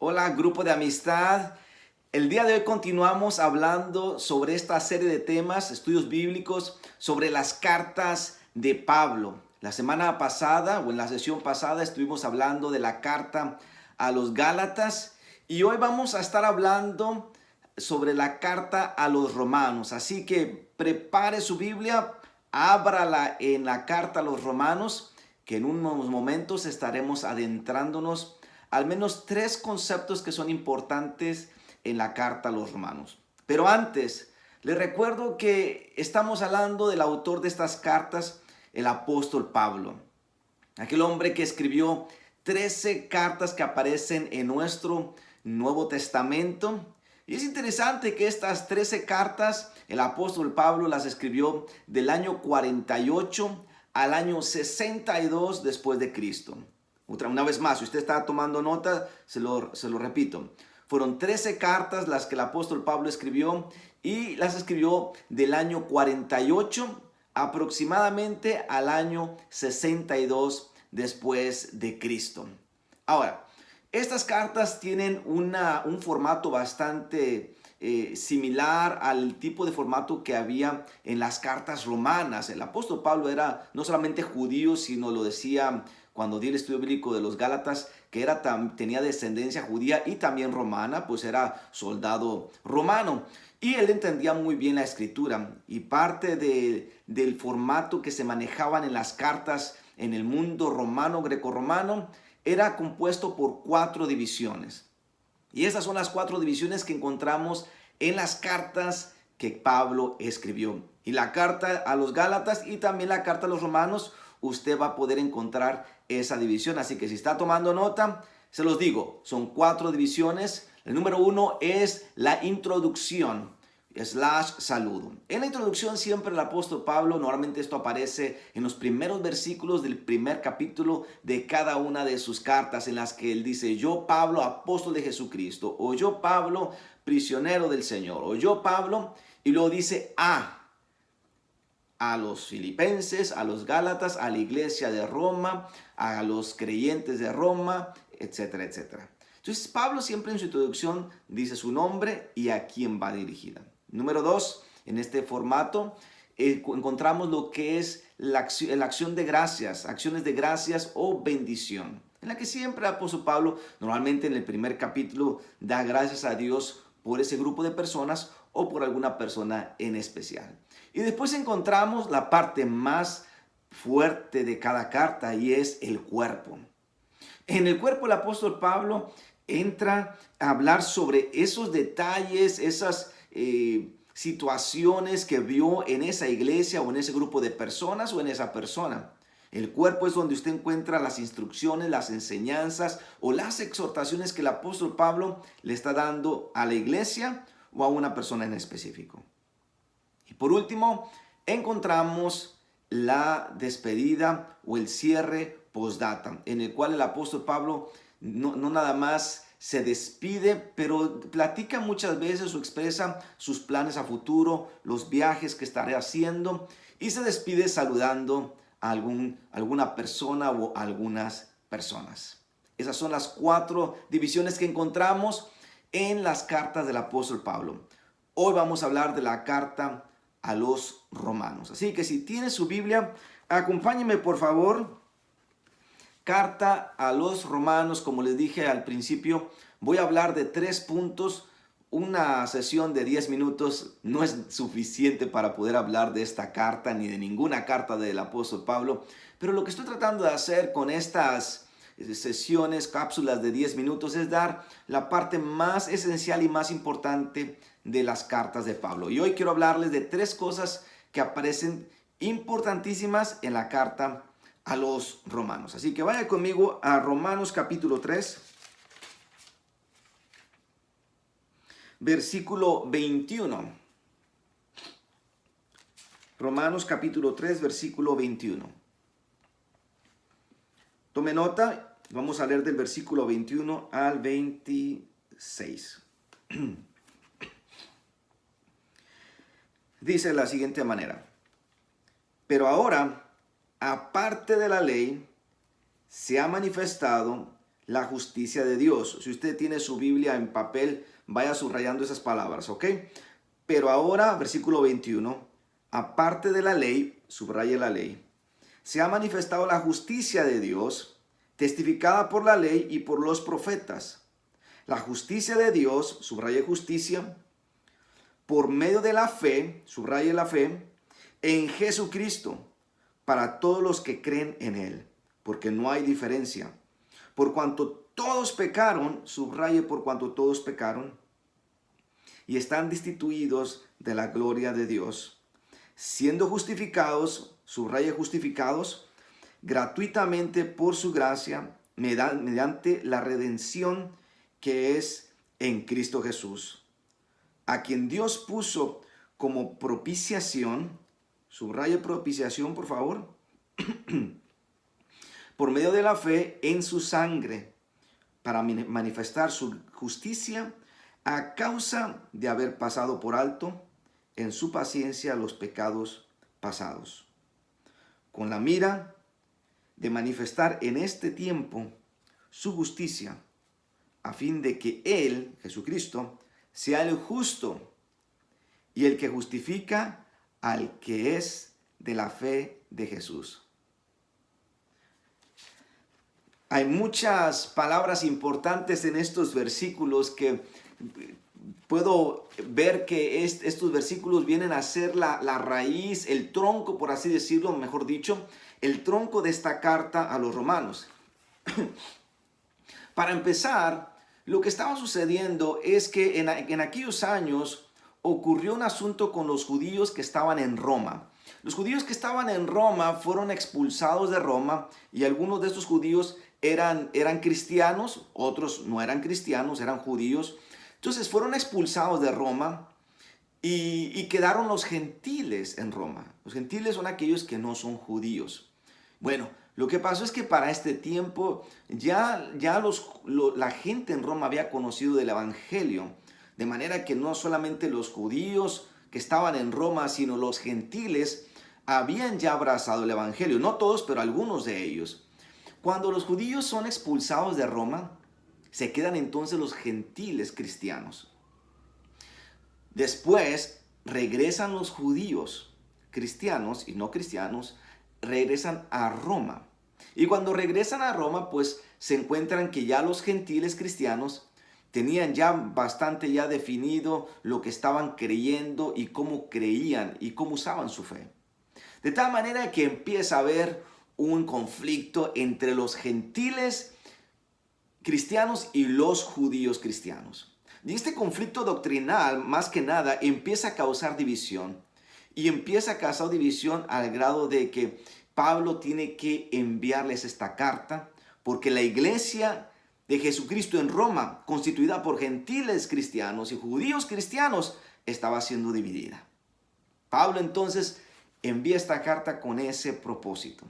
Hola, grupo de amistad. El día de hoy continuamos hablando sobre esta serie de temas, estudios bíblicos, sobre las cartas de Pablo. La semana pasada o en la sesión pasada estuvimos hablando de la carta a los Gálatas y hoy vamos a estar hablando sobre la carta a los Romanos. Así que prepare su Biblia, ábrala en la carta a los Romanos, que en unos momentos estaremos adentrándonos al menos tres conceptos que son importantes en la carta a los romanos. Pero antes, les recuerdo que estamos hablando del autor de estas cartas, el apóstol Pablo, aquel hombre que escribió 13 cartas que aparecen en nuestro Nuevo Testamento. Y es interesante que estas 13 cartas el apóstol Pablo las escribió del año 48 al año 62 después de Cristo. Una vez más, si usted está tomando nota, se lo repito. Fueron 13 cartas las que el apóstol Pablo escribió y las escribió del año 48 aproximadamente al año 62 después de Cristo. Ahora, estas cartas tienen un formato bastante similar al tipo de formato que había en las cartas romanas. El apóstol Pablo era no solamente judío, sino lo decía cuando di el estudio bíblico de los Gálatas, que tenía descendencia judía y también romana, pues era soldado romano. Y él entendía muy bien la escritura y parte del formato que se manejaban en las cartas en el mundo romano, grecorromano, era compuesto por 4 divisiones. Y esas son las 4 divisiones que encontramos en las cartas que Pablo escribió. Y la carta a los Gálatas y también la carta a los Romanos, usted va a poder encontrar esa división. Así que si está tomando nota, se los digo, son 4 divisiones. El número 1 es la introducción / saludo. En la introducción siempre el apóstol Pablo, normalmente esto aparece en los primeros versículos del primer capítulo de cada una de sus cartas, en las que él dice: yo Pablo, apóstol de Jesucristo, o yo Pablo, prisionero del Señor, o yo Pablo, y luego dice a los filipenses, a los gálatas, a la iglesia de Roma, a los creyentes de Roma, etcétera, etcétera. Entonces Pablo siempre en su introducción dice su nombre y a quién va dirigida. Número 2, en este formato encontramos lo que es la acción de gracias, acciones de gracias o bendición, en la que siempre el apóstol Pablo, normalmente en el primer capítulo, da gracias a Dios por ese grupo de personas o por alguna persona en especial. Y después encontramos la parte más fuerte de cada carta, y es el cuerpo. En el cuerpo el apóstol Pablo entra a hablar sobre esos detalles, esas situaciones que vio en esa iglesia o en ese grupo de personas o en esa persona. El cuerpo es donde usted encuentra las instrucciones, las enseñanzas o las exhortaciones que el apóstol Pablo le está dando a la iglesia o a una persona en específico. Y por último, encontramos la despedida o el cierre postdata, en el cual el apóstol Pablo no nada más se despide, pero platica muchas veces o expresa sus planes a futuro, los viajes que estará haciendo, y se despide saludando a alguna persona o algunas personas. Esas son las 4 divisiones que encontramos en las cartas del apóstol Pablo. Hoy vamos a hablar de la carta a los romanos. Así que si tiene su Biblia, acompáñeme por favor. Carta a los romanos, como les dije al principio, voy a hablar de 3 puntos. Una sesión de 10 minutos no es suficiente para poder hablar de esta carta ni de ninguna carta del apóstol Pablo, pero lo que estoy tratando de hacer con estas sesiones, cápsulas de 10 minutos, es dar la parte más esencial y más importante de las cartas de Pablo. Y hoy quiero hablarles de 3 cosas que aparecen importantísimas en la carta a los romanos. Así que vaya conmigo a Romanos capítulo 3, versículo 21. Romanos capítulo 3, versículo 21. Tome nota, vamos a leer del versículo 21 al 26. Dice de la siguiente manera: pero ahora, aparte de la ley, se ha manifestado la justicia de Dios. Si usted tiene su Biblia en papel, vaya subrayando esas palabras, ¿ok? Pero ahora, versículo 21, aparte de la ley, subraye la ley, se ha manifestado la justicia de Dios, testificada por la ley y por los profetas. La justicia de Dios, subraye justicia, por medio de la fe, subraye la fe, en Jesucristo, para todos los que creen en Él, porque no hay diferencia. Por cuanto todos pecaron, subraye por cuanto todos pecaron, y están destituidos de la gloria de Dios, siendo justificados, subraye justificados, gratuitamente por su gracia, mediante la redención que es en Cristo Jesús, a quien Dios puso como propiciación, subraye propiciación por favor, por medio de la fe en su sangre, para manifestar su justicia a causa de haber pasado por alto en su paciencia los pecados pasados, con la mira de manifestar en este tiempo su justicia, a fin de que Él, Jesucristo, sea el justo y el que justifica al que es de la fe de Jesús. Hay muchas palabras importantes en estos versículos que puedo ver que estos versículos vienen a ser la raíz, el tronco, por así decirlo, mejor dicho, el tronco de esta carta a los romanos. Para empezar, lo que estaba sucediendo es que en aquellos años ocurrió un asunto con los judíos que estaban en Roma. Los judíos que estaban en Roma fueron expulsados de Roma y algunos de estos judíos eran cristianos, otros no eran cristianos, eran judíos. Entonces fueron expulsados de Roma y quedaron los gentiles en Roma. Los gentiles son aquellos que no son judíos. Bueno, lo que pasó es que para este tiempo ya la gente en Roma había conocido del Evangelio, de manera que no solamente los judíos que estaban en Roma, sino los gentiles habían ya abrazado el Evangelio. No todos, pero algunos de ellos. Cuando los judíos son expulsados de Roma, se quedan entonces los gentiles cristianos. Después regresan los judíos cristianos y no cristianos, regresan a Roma. Y cuando regresan a Roma, pues se encuentran que ya los gentiles cristianos tenían ya bastante ya definido lo que estaban creyendo y cómo creían y cómo usaban su fe. De tal manera que empieza a haber un conflicto entre los gentiles cristianos y los judíos cristianos. Y este conflicto doctrinal, más que nada, empieza a causar división. Y empieza a causar división al grado de que Pablo tiene que enviarles esta carta, porque la iglesia de Jesucristo en Roma, constituida por gentiles cristianos y judíos cristianos, estaba siendo dividida. Pablo entonces envía esta carta con ese propósito.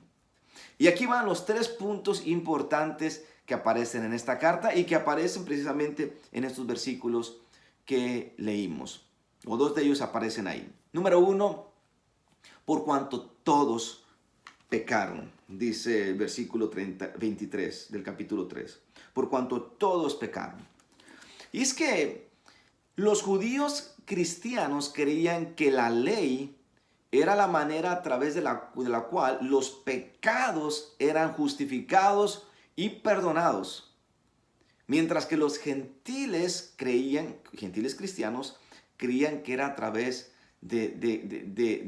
Y aquí van los 3 puntos importantes que aparecen en esta carta y que aparecen precisamente en estos versículos que leímos. O 2 de ellos aparecen ahí. Número 1, por cuanto todos pecaron, dice el versículo 23 del capítulo 3. Por cuanto todos pecaron. Y es que los judíos cristianos creían que la ley era la manera a través de la cual los pecados eran justificados y perdonados. Mientras que los gentiles cristianos creían que era a través que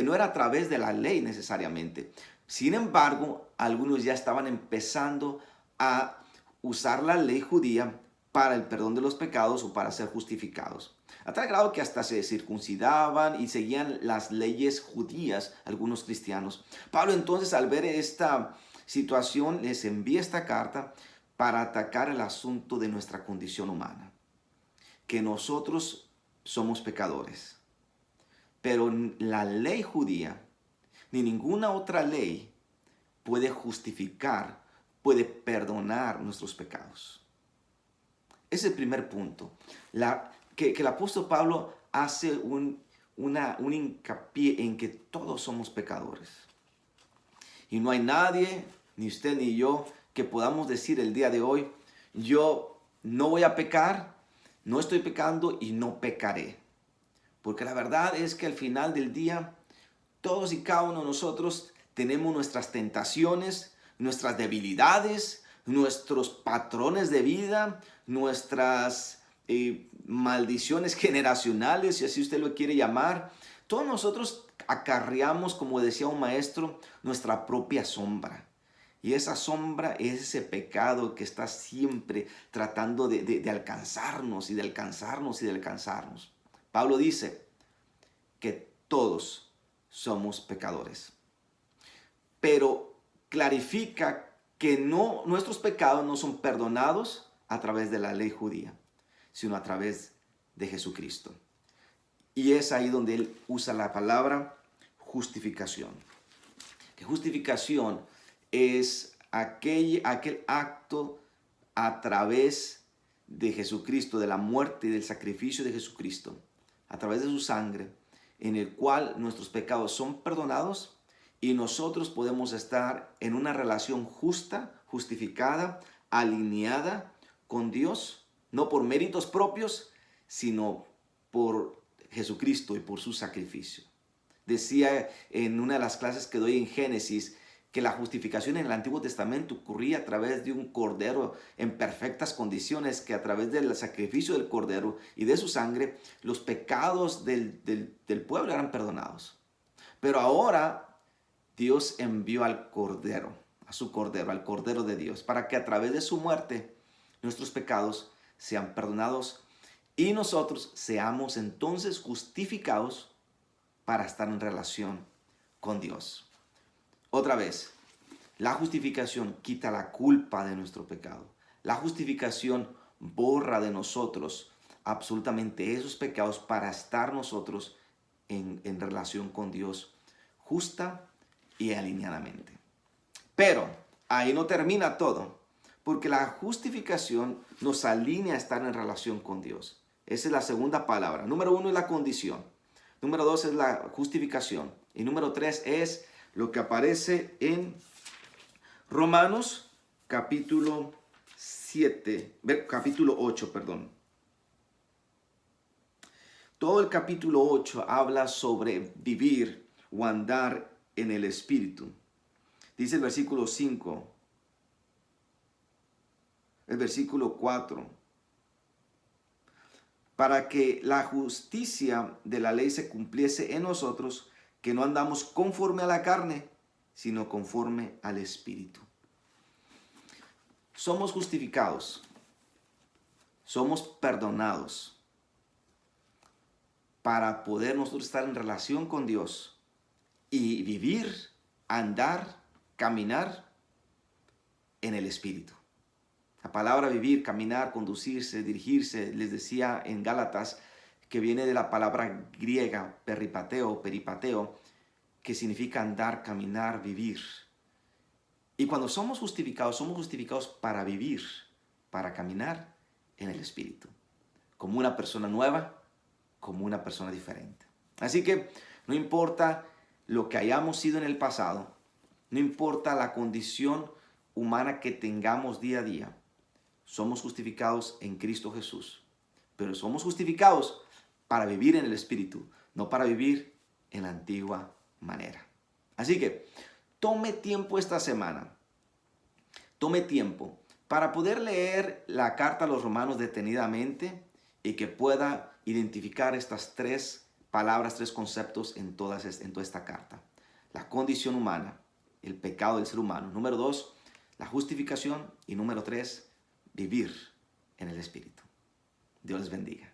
no era a través de la ley necesariamente. Sin embargo, algunos ya estaban empezando a usar la ley judía para el perdón de los pecados o para ser justificados. A tal grado que hasta se circuncidaban y seguían las leyes judías algunos cristianos. Pablo entonces, al ver esta situación, les envía esta carta para atacar el asunto de nuestra condición humana. Que nosotros somos pecadores. Pero la ley judía, ni ninguna otra ley, puede justificar, puede perdonar nuestros pecados. Ese es el primer punto. Que el apóstol Pablo hace un hincapié en que todos somos pecadores. Y no hay nadie, ni usted ni yo, que podamos decir el día de hoy, yo no voy a pecar, no estoy pecando y no pecaré. Porque la verdad es que al final del día, todos y cada uno de nosotros tenemos nuestras tentaciones, nuestras debilidades, nuestros patrones de vida, nuestras maldiciones generacionales, si así usted lo quiere llamar. Todos nosotros acarreamos, como decía un maestro, nuestra propia sombra. Y esa sombra es ese pecado que está siempre tratando de alcanzarnos y de alcanzarnos y de alcanzarnos. Pablo dice que todos somos pecadores, pero clarifica que nuestros pecados no son perdonados a través de la ley judía, sino a través de Jesucristo. Y es ahí donde él usa la palabra justificación. Que justificación es aquel acto a través de Jesucristo, de la muerte y del sacrificio de Jesucristo, a través de su sangre, en el cual nuestros pecados son perdonados y nosotros podemos estar en una relación justa, justificada, alineada con Dios, no por méritos propios, sino por Jesucristo y por su sacrificio. Decía en una de las clases que doy en Génesis que la justificación en el Antiguo Testamento ocurría a través de un cordero en perfectas condiciones, que a través del sacrificio del cordero y de su sangre, los pecados del pueblo eran perdonados. Pero ahora Dios envió al cordero, a su cordero, al cordero de Dios, para que a través de su muerte nuestros pecados sean perdonados y nosotros seamos entonces justificados para estar en relación con Dios. Otra vez, la justificación quita la culpa de nuestro pecado. La justificación borra de nosotros absolutamente esos pecados para estar nosotros en relación con Dios justa y alineadamente. Pero ahí no termina todo, porque la justificación nos alinea a estar en relación con Dios. Esa es la segunda palabra. Número 1 es la condición. Número 2 es la justificación. Y número 3 es lo que aparece en Romanos capítulo 8, perdón. Todo el capítulo 8 habla sobre vivir o andar en el Espíritu. Dice el versículo 5, el versículo 4. Para que la justicia de la ley se cumpliese en nosotros, que no andamos conforme a la carne, sino conforme al Espíritu. Somos justificados, somos perdonados para poder nosotros estar en relación con Dios y vivir, andar, caminar en el Espíritu. La palabra vivir, caminar, conducirse, dirigirse, les decía en Gálatas, que viene de la palabra griega peripateo, que significa andar, caminar, vivir. Y cuando somos justificados para vivir, para caminar en el Espíritu, como una persona nueva, como una persona diferente. Así que no importa lo que hayamos sido en el pasado, no importa la condición humana que tengamos día a día, somos justificados en Cristo Jesús. Pero somos justificados para vivir en el Espíritu, no para vivir en la antigua manera. Así que tome tiempo esta semana. Tome tiempo para poder leer la carta a los Romanos detenidamente y que pueda identificar estas tres palabras, tres conceptos en toda esta carta. La condición humana, el pecado del ser humano. Número 2, la justificación. Y número 3, vivir en el Espíritu. Dios les bendiga.